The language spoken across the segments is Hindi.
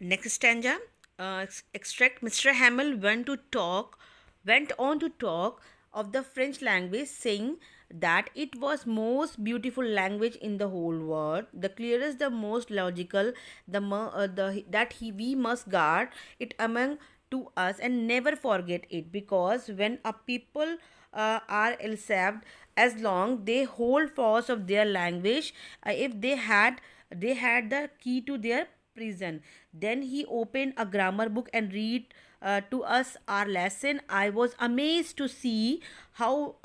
Next stanza. Extract. Mr. Hamill went on to talk of the French language, saying that it was most beautiful language in the whole world, the clearest, the most logical, the that we must guard it among to us and never forget it, because when a people are elsevied as long they hold fast of their language, if they had the key to their prison. Then he opened a grammar book and read to us our lesson. I was amazed to see how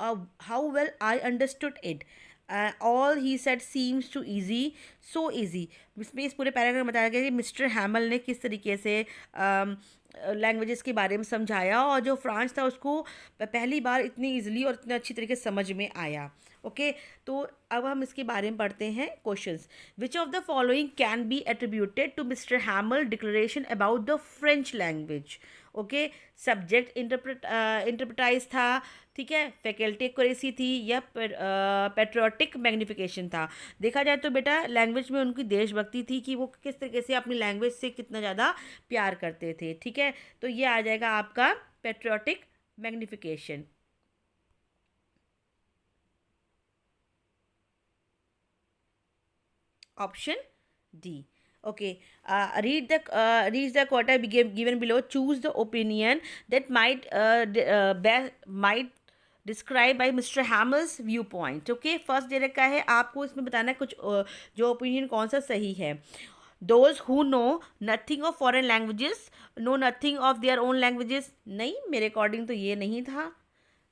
well I understood it. All he said seems too easy, so easy. इसमें इस पूरे पैराग्राफ में बताया गया कि मिस्टर हैमल ने किस तरीके से लैंग्वेजेस के बारे में समझाया, और जो फ्रांस था उसको पहली बार इतनी इजीली और इतने अच्छी तरीके से समझ में आया। ओके, तो अब हम इसके बारे में पढ़ते हैं questions. Which of the following can be attributed to mister Hamel declaration about the French language. Okay, subject interpretive था, ठीक है, फैकल्टी एक्यूरेसी थी, या पेट्रियोटिक मैग्निफिकेशन था। देखा जाए तो बेटा लैंग्वेज में उनकी देशभक्ति थी कि वो किस तरीके से अपनी लैंग्वेज से कितना ज़्यादा प्यार करते थे। ठीक है, तो ये आ जाएगा आपका patriotic magnification. Option D. Okay. Read the quota given below. Choose the opinion that might describe by mister Hamel's view point. Okay, first दे रखा है आपको, इसमें बताना है कुछ जो ओपिनियन कौन सा सही है। Those who know nothing of foreign languages know nothing of their own languages. नहीं, मेरे अकॉर्डिंग तो ये नहीं था।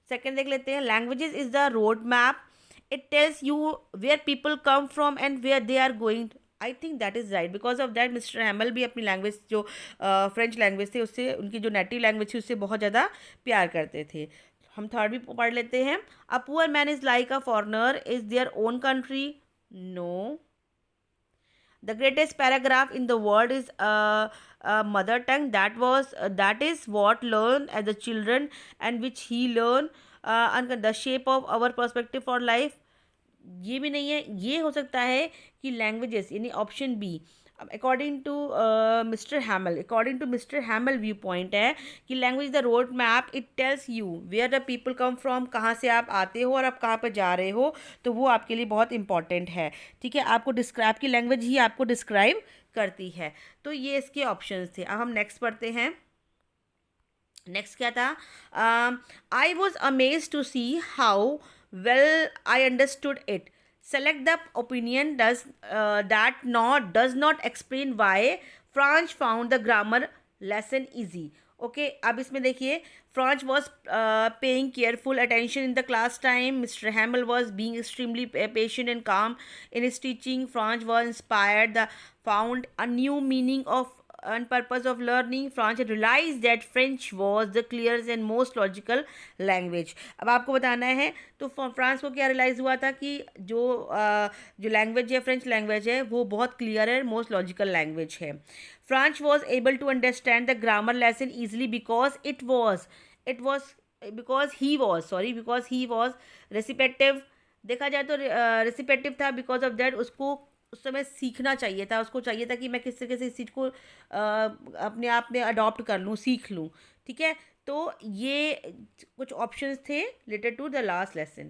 सेकेंड देख लेते हैं। Languages is the road map, it tells you where people come from and where they are going. I think that is right. Because of that mister हैमल भी अपनी लैंग्वेज जो फ्रेंच लैंग्वेज थी उससे, उनकी जो नेटिव लैंग्वेज थी उससे बहुत ज़्यादा प्यार करते थे। हम थर्ड भी पढ़ लेते हैं। A poor man is like a foreigner is their own country. No. The greatest paragraph in the world is mother tongue. That is what learned as the children, and which he learned and the shape of our perspective for life. ये भी नहीं है। ये हो सकता है कि लैंग्वेजेस, यानी option B, according to mister Hamel view point है कि language the road map, it tells you where the people come from, कहाँ से आप आते हो और आप कहाँ पर जा रहे हो, तो वो आपके लिए बहुत इंपॉर्टेंट है। ठीक है, आपको डिस्क्राइब की लैंग्वेज ही आपको डिस्क्राइब करती है। तो ये इसके ऑप्शंस थे। अब हम नेक्स्ट पढ़ते हैं। नेक्स्ट क्या था? I was amaze to see how well I understood it. Select the opinion does not explain why Franz found the grammar lesson easy. Okay, अब इसमें देखिए, Franz was paying careful attention in the class time, mister Hamel was being extremely patient and calm in his teaching, Franz was inspired the found a new meaning of and purpose of learning. France had realized that French was the clearest and most logical language. अब आपको बताना है तो फ्रांस को क्या रियलाइज़ हुआ था कि जो लैंग्वेज है, फ्रेंच लैंग्वेज है, वो बहुत क्लियर है, मोस्ट लॉजिकल लैंग्वेज है। Franz was able to understand the grammar lesson easily because he was receptive. देखा जाए तो रेसिपेटिव था, बिकॉज ऑफ दैट उसको उस समय सीखना चाहिए था, उसको चाहिए था कि मैं किस तरीके से इस चीज़ को अपने आप में अडॉप्ट कर लूँ, सीख लूँ। ठीक है, तो ये कुछ ऑप्शंस थे related to the last lesson.